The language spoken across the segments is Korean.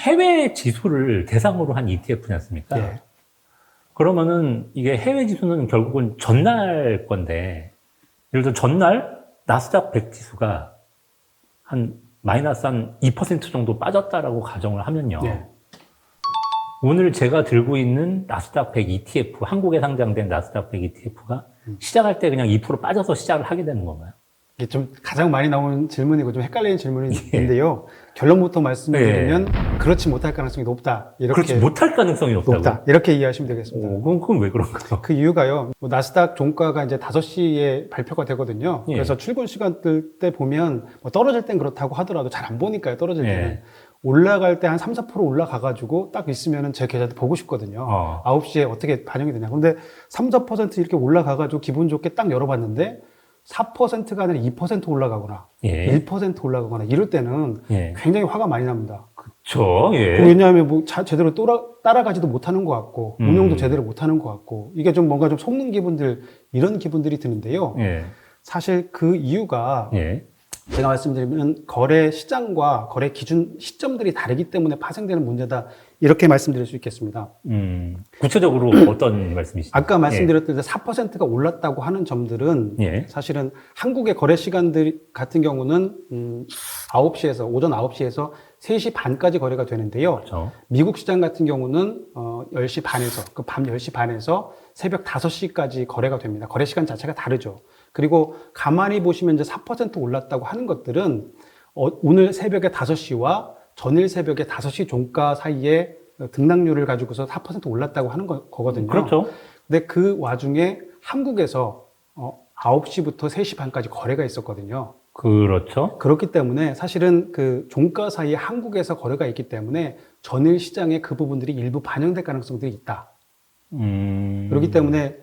해외 지수를 대상으로 한 ETF지 않습니까? 예. 그러면은 이게 해외 지수는 결국은 전날 건데, 예를 들어 전날 나스닥 100 지수가 한 마이너스 한 2% 정도 빠졌다라고 가정을 하면요. 예. 오늘 제가 들고 있는 나스닥 100 ETF, 한국에 상장된 나스닥 100 ETF가 시작할 때 그냥 2% 빠져서 시작을 하게 되는 건가요? 이게 좀 가장 많이 나오는 질문이고 좀 헷갈리는 질문인데요. 결론부터 말씀드리면 그렇지 못할 가능성이 높다. 이렇게 그렇지 못할 가능성이 높다고요? 이렇게 이해하시면 되겠습니다. 그건 왜 그런가요? 그 이유가요. 뭐 나스닥 종가가 이제 5시에 발표가 되거든요. 예. 그래서 출근 시간들 때 보면 뭐 떨어질 땐 그렇다고 하더라도 잘 안 보니까요. 떨어질 때는. 예. 올라갈 때 한 3, 4% 올라가가지고 딱 있으면은 제 계좌도 보고 싶거든요. 9시에 어떻게 반영이 되냐. 근데 3, 4% 이렇게 올라가가지고 기분 좋게 딱 열어봤는데 4%가 아니라 2% 올라가거나 예. 1% 올라가거나 이럴 때는 예. 굉장히 화가 많이 납니다. 그쵸, 예. 왜냐하면 뭐 제대로 따라가지도 못하는 것 같고 운용도 제대로 못하는 것 같고 이게 좀 뭔가 좀 속는 기분들 이런 기분들이 드는데요. 예. 사실 그 이유가 예. 제가 말씀드리면 거래 시장과 거래 기준 시점들이 다르기 때문에 파생되는 문제다 이렇게 말씀드릴 수 있겠습니다. 구체적으로 어떤 말씀이시죠? 아까 말씀드렸던 4%가 올랐다고 하는 점들은 예. 사실은 한국의 거래 시간들 같은 경우는 9시에서 오전 9시에서 3시 반까지 거래가 되는데요. 그렇죠. 미국 시장 같은 경우는 10시 반에서 밤 10시 반에서 새벽 5시까지 거래가 됩니다. 거래 시간 자체가 다르죠. 그리고 가만히 보시면 이제 4% 올랐다고 하는 것들은 오늘 새벽에 5시와 전일 새벽에 5시 종가 사이에 등락률을 가지고서 4% 올랐다고 하는 거거든요. 그렇죠. 근데 그 와중에 한국에서 9시부터 3시 반까지 거래가 있었거든요. 그렇죠. 그렇기 때문에 사실은 그 종가 사이에 한국에서 거래가 있기 때문에 전일 시장에 그 부분들이 일부 반영될 가능성들이 있다. 그렇기 때문에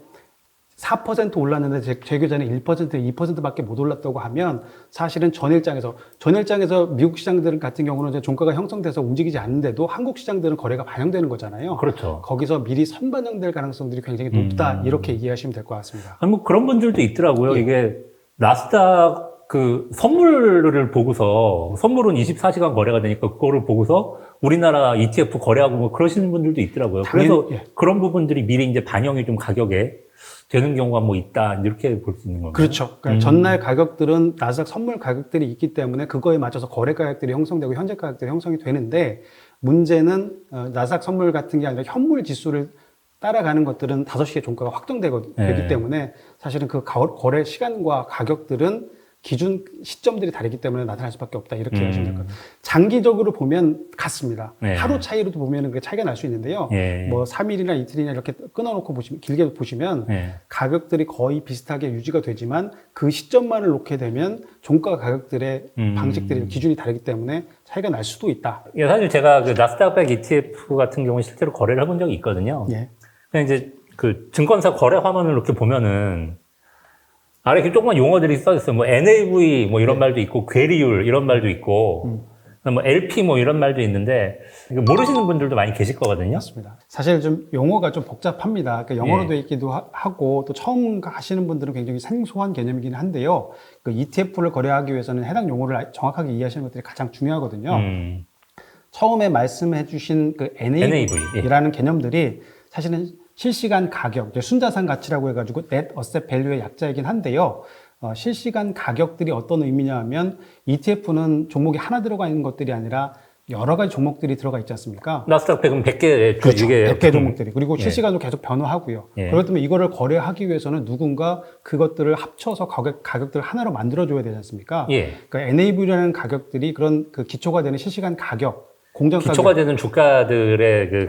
4% 올랐는데 제 계좌는 1%, 2%밖에 못 올랐다고 하면 사실은 전일장에서 미국 시장들 같은 경우는 이제 종가가 형성돼서 움직이지 않는데도 한국 시장들은 거래가 반영되는 거잖아요. 그렇죠. 거기서 미리 선반영될 가능성들이 굉장히 높다. 이렇게 이해하시면 될 것 같습니다. 아니, 뭐 그런 분들도 있더라고요. 예. 이게 나스닥 그 선물을 보고서 선물은 24시간 거래가 되니까 그거를 보고서 우리나라 ETF 거래하고 뭐 그러시는 분들도 있더라고요. 그래서 예. 그런 부분들이 미리 이제 반영이 좀 가격에 되는 경우가 뭐 있다 이렇게 볼 수 있는 건가요? 그렇죠. 그러니까 전날 가격들은 나스닥 선물 가격들이 있기 때문에 그거에 맞춰서 거래 가격들이 형성되고 현재 가격들이 형성이 되는데 문제는 나스닥 선물 같은 게 아니라 현물 지수를 따라가는 것들은 5시에 종가가 확정되기 때문에 사실은 그 거래 시간과 가격들은 기준 시점들이 다르기 때문에 나타날 수밖에 없다 이렇게 하시면 될 것 같아요. 장기적으로 보면 같습니다. 네. 하루 차이로도 보면 그 차이가 날 수 있는데요. 예. 뭐 3일이나 이틀이나 이렇게 끊어놓고 보시면 길게 보시면 예. 가격들이 거의 비슷하게 유지가 되지만 그 시점만을 놓게 되면 종가 가격들의 방식들이 기준이 다르기 때문에 차이가 날 수도 있다. 예, 사실 제가 그 나스닥 100 ETF 같은 경우는 실제로 거래를 해본 적이 있거든요. 예. 그냥 이제 그 증권사 거래 화면을 이렇게 보면은 아래 이렇게 조그만 용어들이 써있어요. 뭐 NAV 뭐 이런 말도 있고 괴리율 이런 말도 있고 뭐 LP 뭐 이런 말도 있는데 모르시는 분들도 많이 계실 거거든요. 맞습니다. 사실 좀 용어가 좀 복잡합니다. 그러니까 영어로 되어 있기도 하고 또 처음 하시는 분들은 굉장히 생소한 개념이긴 한데요. 그 ETF를 거래하기 위해서는 해당 용어를 정확하게 이해하시는 것들이 가장 중요하거든요. 처음에 말씀해 주신 그 NAV라는 개념들이 사실은 실시간 가격, 순자산 가치라고 해가지고 Net Asset Value의 약자이긴 한데요. 실시간 가격들이 어떤 의미냐 하면 ETF는 종목이 하나 들어가 있는 것들이 아니라 여러 가지 종목들이 들어가 있지 않습니까? 나스닥 100은 100개 그렇죠. 100개 종목들이. 그리고 예. 실시간으로 계속 변화하고요. 예. 그렇기 때문에 이거를 거래하기 위해서는 누군가 그것들을 합쳐서 가격들을 하나로 만들어줘야 되지 않습니까? 예. 그러니까 NAV라는 가격들이 그런 그 기초가 되는 실시간 가격, 공정 가격, 기초가 되는 주가들의 그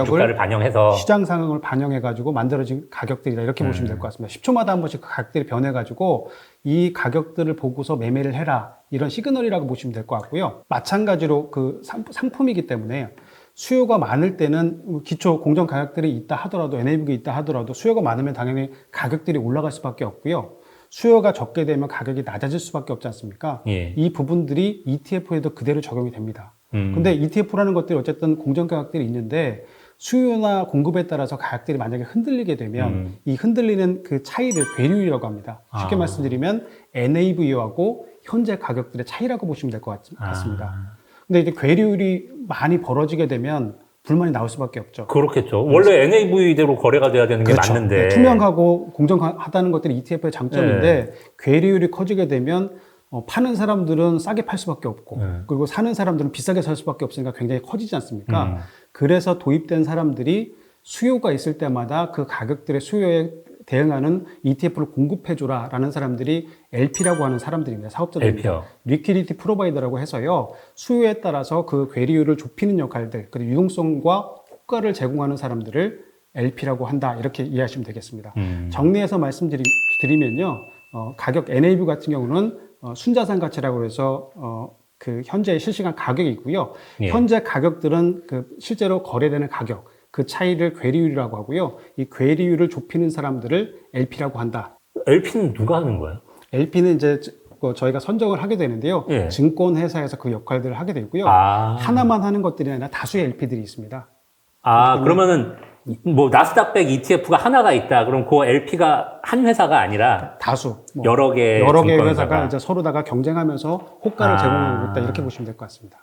주가를 반영해서 시장 상황을 반영해가지고 만들어진 가격들이다 이렇게 보시면 될 것 같습니다. 10초마다 한 번씩 그 가격들이 변해가지고 이 가격들을 보고서 매매를 해라 이런 시그널이라고 보시면 될 것 같고요. 마찬가지로 그 상품이기 때문에 수요가 많을 때는 기초 공정 가격들이 있다 하더라도 NAV가 있다 하더라도 수요가 많으면 당연히 가격들이 올라갈 수밖에 없고요. 수요가 적게 되면 가격이 낮아질 수밖에 없지 않습니까? 예. 이 부분들이 ETF에도 그대로 적용이 됩니다. 근데 ETF라는 것들이 어쨌든 공정 가격들이 있는데 수요나 공급에 따라서 가격들이 만약에 흔들리게 되면 이 흔들리는 그 차이를 괴리율이라고 합니다. 쉽게 말씀드리면 NAV하고 현재 가격들의 차이라고 보시면 될 것 같습니다. 근데 이제 괴리율이 많이 벌어지게 되면 불만이 나올 수밖에 없죠. 그렇겠죠. 원래 NAV대로 거래가 돼야 되는 게 그렇죠. 맞는데. 네, 투명하고 공정하다는 것들이 ETF의 장점인데 괴리율이 커지게 되면 파는 사람들은 싸게 팔 수밖에 없고 그리고 사는 사람들은 비싸게 살 수밖에 없으니까 굉장히 커지지 않습니까? 그래서 도입된 사람들이 수요가 있을 때마다 그 가격들의 수요에 대응하는 ETF를 공급해줘라 라는 사람들이 LP라고 하는 사람들입니다. 사업자들입니다. LP요. 리퀴디티 프로바이더라고 해서요. 수요에 따라서 그 괴리율을 좁히는 역할들, 그리고 유동성과 호가를 제공하는 사람들을 LP라고 한다. 이렇게 이해하시면 되겠습니다. 정리해서 말씀드리면요. 가격 NAV 같은 경우는 순자산 가치라고 해서 그 현재 실시간 가격이 있고요. 예. 현재 가격들은 그 실제로 거래되는 가격, 그 차이를 괴리율이라고 하고요. 이 괴리율을 좁히는 사람들을 LP라고 한다. LP는 누가 하는 거예요? LP는 이제 저희가 선정을 하게 되는데요. 예. 증권회사에서 그 역할들을 하게 되고요. 하나만 하는 것들이 아니라 다수의 LP들이 있습니다. 그러면은 뭐 나스닥백 ETF가 하나가 있다. 그럼 그 LP가 한 회사가 아니라 다수 여러 개의 회사가 이제 서로다가 경쟁하면서 호가를 제공하고 있다. 이렇게 보시면 될 것 같습니다.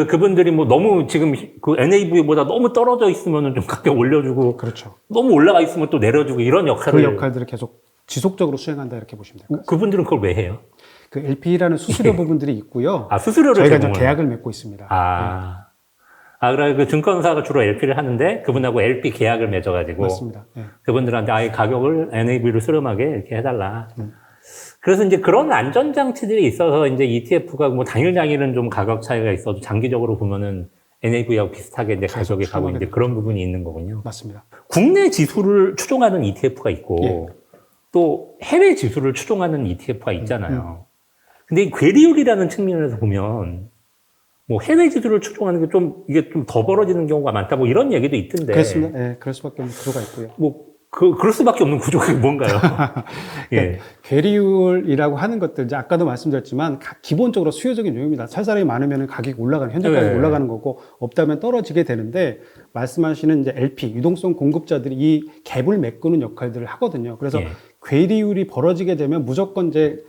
그분들이 뭐 너무 지금 그 NAV보다 너무 떨어져 있으면은 좀 가격 올려주고. 그렇죠. 너무 올라가 있으면 또 내려주고 이런 역할을. 그 역할들을 계속 지속적으로 수행한다. 이렇게 보시면 될 것 같습니다. 그분들은 그걸 왜 해요? 그 LP라는 수수료 부분들이 있고요. 수수료를 저희가 이제 제공을. 계약을 맺고 있습니다. 그래, 그 증권사가 주로 LP를 하는데 그분하고 LP 계약을 맺어가지고. 맞습니다. 네. 그분들한테 이 가격을 NAV로 수렴하게 이렇게 해달라. 그래서 이제 그런 안전장치들이 있어서 이제 ETF가 뭐 당일은 좀 가격 차이가 있어도 장기적으로 보면은 NAV하고 비슷하게 이제 가격이 가고 이제 그런 부분이 있는 거군요. 맞습니다. 국내 지수를 추종하는 ETF가 있고 예. 또 해외 지수를 추종하는 ETF가 있잖아요. 근데 이 괴리율이라는 측면에서 보면 뭐 해외 지수를 추종하는 게 이게 좀 더 벌어지는 경우가 많다 뭐 이런 얘기도 있던데. 그렇습니다. 네, 그럴 수밖에 없는 구조가 있고요. 그럴 수밖에 없는 구조가 뭔가요? 예. 괴리율이라고 하는 것들, 이제 아까도 말씀드렸지만, 기본적으로 수요적인 요인입니다. 살 사람이 많으면 가격이 올라가는, 현재 가격이 올라가는 거고, 없다면 떨어지게 되는데, 말씀하시는 이제 LP, 유동성 공급자들이 이 갭을 메꾸는 역할들을 하거든요. 그래서 괴리율이 벌어지게 되면 무조건 이제,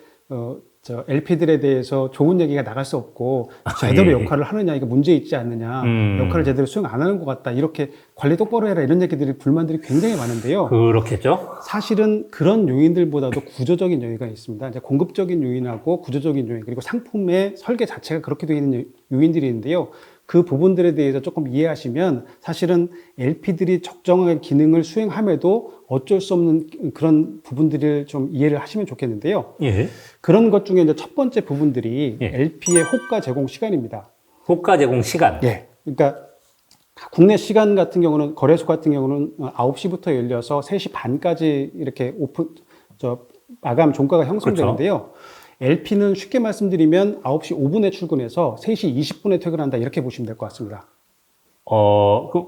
LP들에 대해서 좋은 얘기가 나갈 수 없고, 제대로 역할을 하느냐, 이게 문제 있지 않느냐, 역할을 제대로 수행 안 하는 것 같다, 이렇게 관리 똑바로 해라, 이런 얘기들이, 불만들이 굉장히 많은데요. 그렇겠죠? 사실은 그런 요인들보다도 구조적인 요인이 있습니다. 이제 공급적인 요인하고 구조적인 요인, 그리고 상품의 설계 자체가 그렇게 되어 있는 요인들이 있는데요. 그 부분들에 대해서 조금 이해하시면 사실은 LP들이 적정하게 기능을 수행함에도 어쩔 수 없는 그런 부분들을 좀 이해를 하시면 좋겠는데요. 예. 그런 것 중에 이제 첫 번째 부분들이 LP의 호가 제공 시간입니다. 호가 제공 시간. 예. 그러니까 국내 시간 같은 경우는, 거래소 같은 경우는 9시부터 열려서 3시 반까지 이렇게 마감 종가가 형성되는데요. LP는 쉽게 말씀드리면 9시 5분에 출근해서 3시 20분에 퇴근한다, 이렇게 보시면 될 것 같습니다.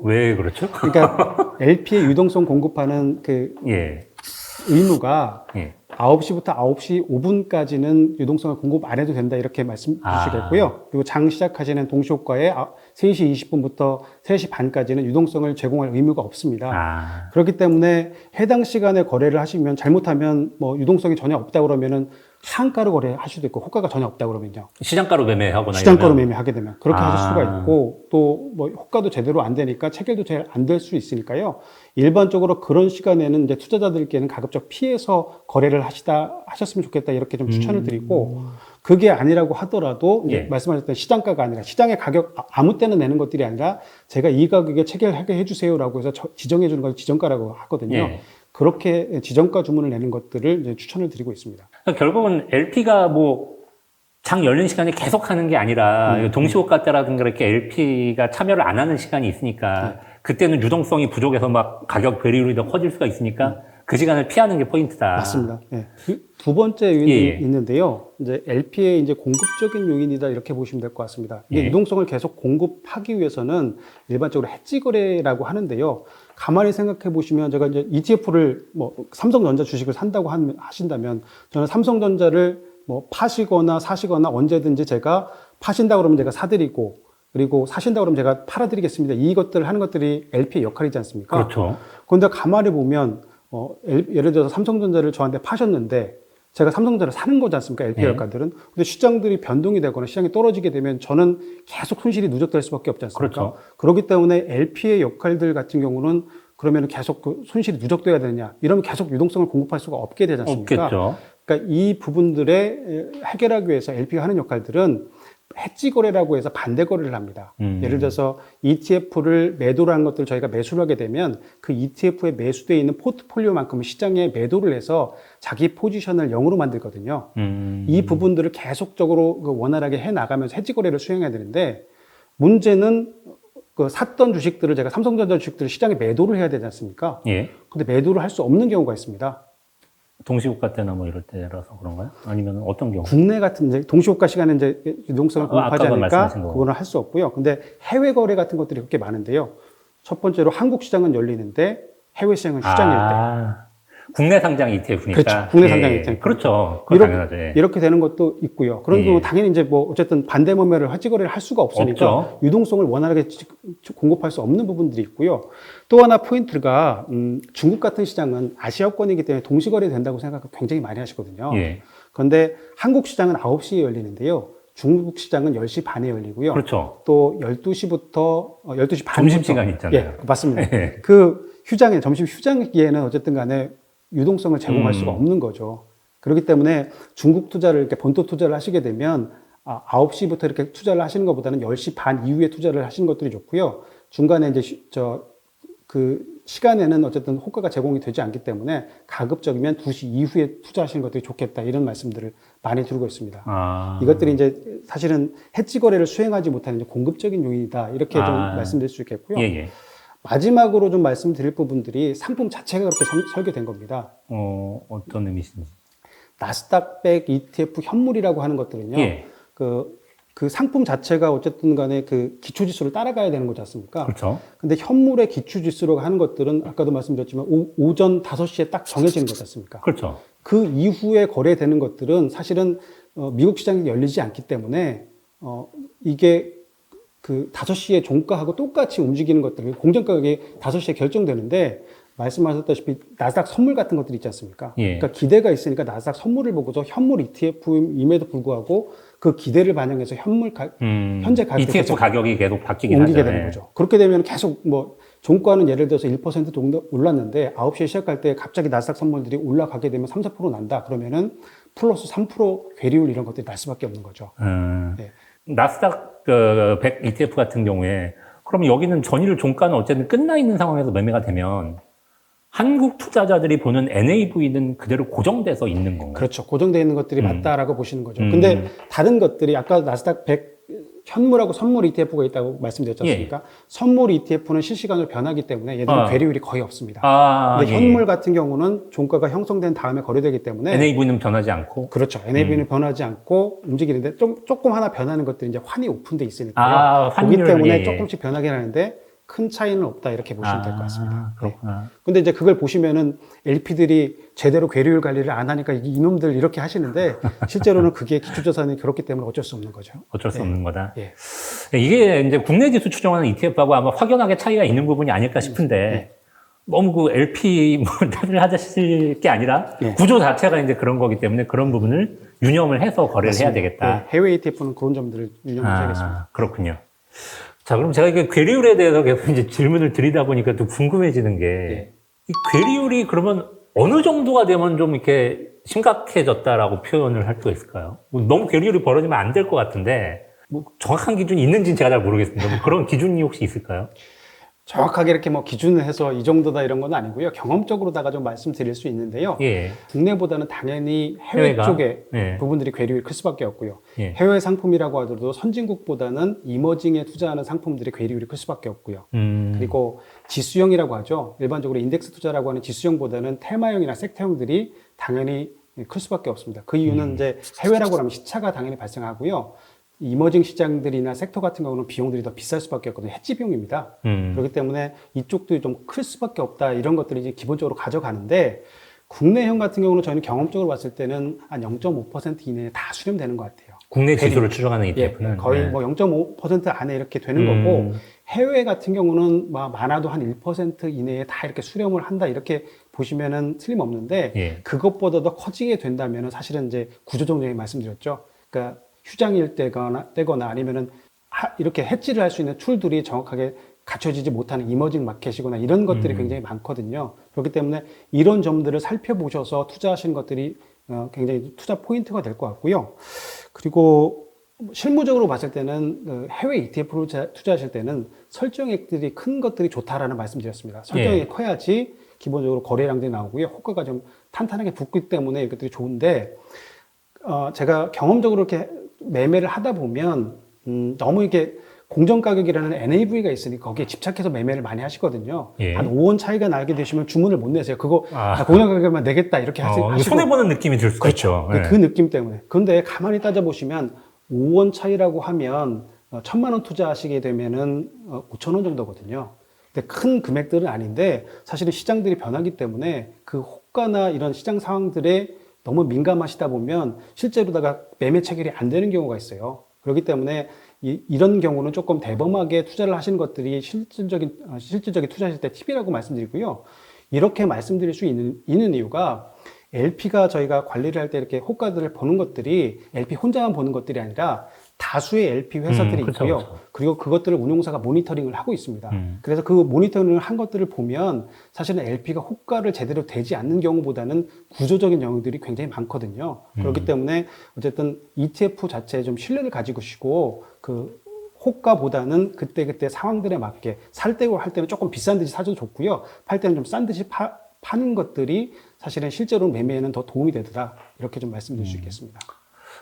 왜 그렇죠? 그러니까 LP의 유동성 공급하는 그 의무가 9시부터 9시 5분까지는 유동성을 공급 안 해도 된다, 이렇게 말씀 주시겠고요. 그리고 장 시작하시는 동시효과에 3시 20분부터 3시 반까지는 유동성을 제공할 의무가 없습니다. 그렇기 때문에 해당 시간에 거래를 하시면, 잘못하면 뭐 유동성이 전혀 없다 그러면은 상가로 거래할 수도 있고, 호가가 전혀 없다 그러면요. 시장가로 매매하거나. 시장가로 매매하게 되면 그렇게 하실 수가 있고, 또 뭐 호가도 제대로 안 되니까 체결도 잘 안 될 수 있으니까요. 일반적으로 그런 시간에는 이제 투자자들께는 가급적 피해서 거래를 하셨으면 좋겠다, 이렇게 좀 추천을 드리고, 그게 아니라고 하더라도 이제 말씀하셨던 시장가가 아니라, 시장의 가격 아무 때나 내는 것들이 아니라 제가 이 가격에 체결하게 해주세요라고 해서 지정해 주는 걸 지정가라고 하거든요. 그렇게 지정가 주문을 내는 것들을 이제 추천을 드리고 있습니다. 그러니까 결국은 LP가 뭐 장 열린 시간에 계속 하는 게 아니라 동시호가 때라든가 이렇게 LP가 참여를 안 하는 시간이 있으니까 그때는 유동성이 부족해서 막 가격 괴리율이 더 커질 수가 있으니까 그 시간을 피하는 게 포인트다. 맞습니다. 두 번째 요인이 있는데요. 이제 LP의 이제 공급적인 요인이다, 이렇게 보시면 될 것 같습니다. 이게 유동성을 계속 공급하기 위해서는 일반적으로 해지 거래라고 하는데요. 가만히 생각해 보시면, 제가 이제 ETF를 뭐 삼성전자 주식을 산다고 하신다면, 저는 삼성전자를 뭐 파시거나 사시거나 언제든지 제가 파신다 그러면 제가 사드리고, 그리고 사신다 그러면 제가 팔아드리겠습니다, 이것들을 하는 것들이 LP의 역할이지 않습니까? 그렇죠. 그런데 가만히 보면 예를 들어서 삼성전자를 저한테 파셨는데 제가 삼성전자 사는 거지 않습니까? LP 네. 역할들은. 근데 시장들이 변동이 되거나 시장이 떨어지게 되면 저는 계속 손실이 누적될 수밖에 없지 않습니까? 그렇죠. 그렇기 때문에 LP의 역할들 같은 경우는 그러면 계속 그 손실이 누적돼야 되느냐? 이러면 계속 유동성을 공급할 수가 없게 되지 않습니까? 없겠죠. 그러니까 이 부분들에 해결하기 위해서 LP가 하는 역할들은 해지 거래라고 해서 반대 거래를 합니다. 예를 들어서 ETF를 매도를 한 것들을 저희가 매수를 하게 되면 그 ETF에 매수되어 있는 포트폴리오만큼은 시장에 매도를 해서 자기 포지션을 0으로 만들거든요. 이 부분들을 계속적으로 그 원활하게 해 나가면서 해지 거래를 수행해야 되는데 문제는 그 샀던 주식들을 제가 삼성전자 주식들을 시장에 매도를 해야 되지 않습니까? 예. 근데 매도를 할 수 없는 경우가 있습니다. 동시국가 때나 뭐 이럴 때라서 그런가요? 아니면 어떤 경우? 국내 같은 이제 동시호가 시간에 이제 유동성을 공급하지 아까 않으니까 말씀하신 거. 그거는 할 수 없고요. 근데 해외 거래 같은 것들이 그렇게 많은데요. 첫 번째로 한국 시장은 열리는데 해외 시장은 휴장일 때. 국내 상장 ETF니까. 그렇죠. 국내 상장 ETF. 그렇죠. 그건 당연하죠. 예. 이렇게 되는 것도 있고요. 그런 경우 당연히 이제 뭐 어쨌든 반대 매매를 해지 거래를 할 수가 없으니까 없죠. 유동성을 원활하게 공급할 수 없는 부분들이 있고요. 또 하나 포인트가 중국 같은 시장은 아시아권이기 때문에 동시 거래 된다고 생각을 굉장히 많이 하시거든요. 예. 그런데 한국 시장은 9시에 열리는데요. 중국 시장은 10시 반에 열리고요. 그렇죠. 또 12시부터 12시 반 점심시간 있잖아요. 예, 맞습니다. 예. 그 휴장에 점심 휴장기에는 어쨌든 간에 유동성을 제공할 수가 없는 거죠. 그렇기 때문에 중국 투자를 이렇게 본토 투자를 하시게 되면 9시부터 이렇게 투자를 하시는 것보다는 10시 반 이후에 투자를 하시는 것들이 좋고요. 중간에 이제 그 시간에는 어쨌든 호가가 제공이 되지 않기 때문에 가급적이면 2시 이후에 투자하시는 것들이 좋겠다. 이런 말씀들을 많이 드리고 있습니다. 이것들이 이제 사실은 해지 거래를 수행하지 못하는 이제 공급적인 요인이다. 이렇게 좀 말씀드릴 수 있겠고요. 예, 예. 마지막으로 좀 말씀드릴 부분들이 상품 자체가 그렇게 설계된 겁니다. 어떤 의미신지. 나스닥 100 ETF 현물이라고 하는 것들은요. 예. 그 상품 자체가 어쨌든 간에 그 기초지수를 따라가야 되는 거지 않습니까? 그렇죠. 근데 현물의 기초지수라고 하는 것들은 아까도 말씀드렸지만 오전 5시에 딱 정해지는 거지 않습니까? 그렇죠. 그 이후에 거래되는 것들은 사실은 미국 시장이 열리지 않기 때문에 이게 그 5시에 종가하고 똑같이 움직이는 것들, 공정 가격이 5시에 결정되는데 말씀하셨다시피 나스닥 선물 같은 것들이 있지 않습니까? 예. 그러니까 기대가 있으니까 나스닥 선물을 보고서 현물 ETF임에도 불구하고 그 기대를 반영해서 현재 가격 ETF 가격이 계속 바뀌긴 옮기게 하죠. 되는 예. 거죠. 그렇게 되면 계속 뭐 종가는 예를 들어서 1% 정도 올랐는데 9시에 시작할 때 갑자기 나스닥 선물들이 올라가게 되면 3, 4% 난다. 그러면은 플러스 3% 괴리율 이런 것들이 날 수밖에 없는 거죠. 네. 나스닥 100 ETF 같은 경우에 그럼 여기는 전일 종가는 어쨌든 끝나 있는 상황에서 매매가 되면 한국 투자자들이 보는 NAV는 그대로 고정돼서 있는 건가요? 그렇죠. 고정되어 있는 것들이 맞다라고 보시는 거죠. 근데 다른 것들이 아까 나스닥 100 현물하고 선물 ETF가 있다고 말씀드렸지 않습니까? 예. 선물 ETF는 실시간으로 변하기 때문에 얘들은 괴리율이 거의 없습니다. 근데 예. 현물 같은 경우는 종가가 형성된 다음에 거래되기 때문에 NAV는 변하지 않고. 그렇죠. NAV는 변하지 않고 움직이는데 조금 하나 변하는 것들이 이제 환이 오픈돼 있으니까요. 그렇기 환율, 때문에 예. 조금씩 변하긴 하는데 큰 차이는 없다 이렇게 보시면 될 것 같습니다. 그렇구나. 근데 이제 그걸 보시면은 LP들이 제대로 괴리율 관리를 안 하니까 이놈들 이렇게 하시는데 실제로는 그게 기초자산이 그렇기 때문에 어쩔 수 없는 거죠. 어쩔 수 없는 거다. 예. 이게 이제 국내 지수 추정하는 ETF하고 아마 확연하게 차이가 있는 부분이 아닐까 싶은데 너무 그 LP 뭐 탓을 하실 게 아니라 구조 자체가 이제 그런 거기 때문에 그런 부분을 유념을 해서 거래를 해야 되겠다. 해외 ETF는 그런 점들을 유념해야겠습니다. 그렇군요. 자, 그럼 제가 이게 괴리율에 대해서 계속 이제 질문을 드리다 보니까 또 궁금해지는 게, 이 괴리율이 그러면 어느 정도가 되면 좀 이렇게 심각해졌다라고 표현을 할 수가 있을까요? 뭐 너무 괴리율이 벌어지면 안 될 것 같은데, 뭐 정확한 기준이 있는지는 제가 잘 모르겠습니다. 뭐 그런 기준이 혹시 있을까요? 정확하게 이렇게 뭐 기준을 해서 이 정도다 이런 건 아니고요. 경험적으로다가 좀 말씀드릴 수 있는데요. 예. 국내보다는 당연히 해외 해외가? 쪽에 예. 부분들이 괴리율이 클 수밖에 없고요. 예. 해외 상품이라고 하더라도 선진국보다는 이머징에 투자하는 상품들이 괴리율이 클 수밖에 없고요. 그리고 지수형이라고 하죠. 일반적으로 인덱스 투자라고 하는 지수형보다는 테마형이나 섹터형들이 당연히 클 수밖에 없습니다. 그 이유는 이제 해외라고 하면 시차가 당연히 발생하고요. 이머징 시장들이나 섹터 같은 경우는 비용들이 더 비쌀 수밖에 없거든요. 해지 비용입니다. 그렇기 때문에 이쪽도 좀 클 수밖에 없다. 이런 것들이 이제 기본적으로 가져가는데 국내형 같은 경우는 저희는 경험적으로 봤을 때는 한 0.5% 이내에 다 수렴되는 것 같아요. 국내 지수를 추정하는 ETF는 거의 네. 뭐 0.5% 안에 이렇게 되는 거고 해외 같은 경우는 많아도 한 1% 이내에 다 이렇게 수렴을 한다 이렇게 보시면은 틀림없는데 예. 그것보다 더 커지게 된다면은 사실은 이제 구조조정에 말씀드렸죠. 그러니까 휴장일 때거나 아니면은 이렇게 해지를 할 수 있는 툴들이 정확하게 갖춰지지 못하는 이머징 마켓이거나 이런 것들이 굉장히 많거든요. 그렇기 때문에 이런 점들을 살펴보셔서 투자하시는 것들이 굉장히 투자 포인트가 될 것 같고요. 그리고 실무적으로 봤을 때는 해외 ETF로 투자하실 때는 설정액들이 큰 것들이 좋다라는 말씀드렸습니다. 설정액이 커야지 기본적으로 거래량들이 나오고요. 호가가 좀 탄탄하게 붙기 때문에 이것들이 좋은데 제가 경험적으로 이렇게 매매를 하다 보면 너무 이렇게 공정가격이라는 NAV가 있으니 거기에 집착해서 매매를 많이 하시거든요. 예. 한 5원 차이가 나게 되시면 주문을 못 내세요. 그거 공정가격만 내겠다 이렇게 하시고 손해보는 느낌이 들 수가 있죠. 네. 그 느낌 때문에. 그런데 가만히 따져보시면 5원 차이라고 하면 1,000만 원 투자하시게 되면은 5천 원 정도거든요. 근데 큰 금액들은 아닌데 사실은 시장들이 변하기 때문에 그 호가나 이런 시장 상황들에 너무 민감하시다 보면 실제로다가 매매 체결이 안 되는 경우가 있어요. 그렇기 때문에 이런 경우는 조금 대범하게 투자를 하시는 것들이 실질적인 투자하실 때 팁이라고 말씀드리고요. 이렇게 말씀드릴 수 있는 이유가 LP가 저희가 관리를 할 때 이렇게 호가들을 보는 것들이 LP 혼자만 보는 것들이 아니라 다수의 LP 회사들이 그쵸, 있고요. 그쵸. 그리고 그것들을 운용사가 모니터링을 하고 있습니다. 그래서 그 모니터링을 한 것들을 보면 사실은 LP가 호가를 제대로 되지 않는 경우보다는 구조적인 영역들이 굉장히 많거든요. 그렇기 때문에 어쨌든 ETF 자체에 좀 신뢰를 가지고 계시고 그 호가보다는 그때 상황들에 맞게 살 때고 할 때는 조금 비싼 듯이 사줘도 좋고요. 팔 때는 좀 싼 듯이 파는 것들이 사실은 실제로 매매에는 더 도움이 되더라. 이렇게 좀 말씀드릴 수 있겠습니다.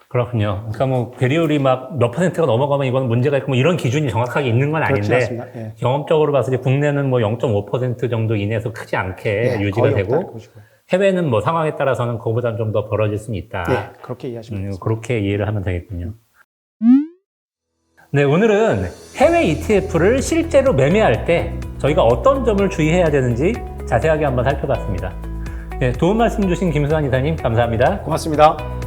그렇군요. 그러니까 뭐 배리율이 막 몇 %가 넘어가면 이건 문제가 있고 뭐 이런 기준이 정확하게 있는 건 그렇지 아닌데 않습니다. 예. 경험적으로 봤을 때 국내는 뭐 0.5% 정도 이내에서 크지 않게 유지가 거의 되고 없다는 것이고요. 해외는 뭐 상황에 따라서는 그거보다는 좀 더 벌어질 수는 있다. 네, 그렇게 이해하시면 되겠습니다. 그렇게 이해를 하면 되겠군요. 네, 오늘은 해외 ETF를 실제로 매매할 때 저희가 어떤 점을 주의해야 되는지 자세하게 한번 살펴봤습니다. 네, 도움 말씀 주신 김수환 이사님 감사합니다. 고맙습니다.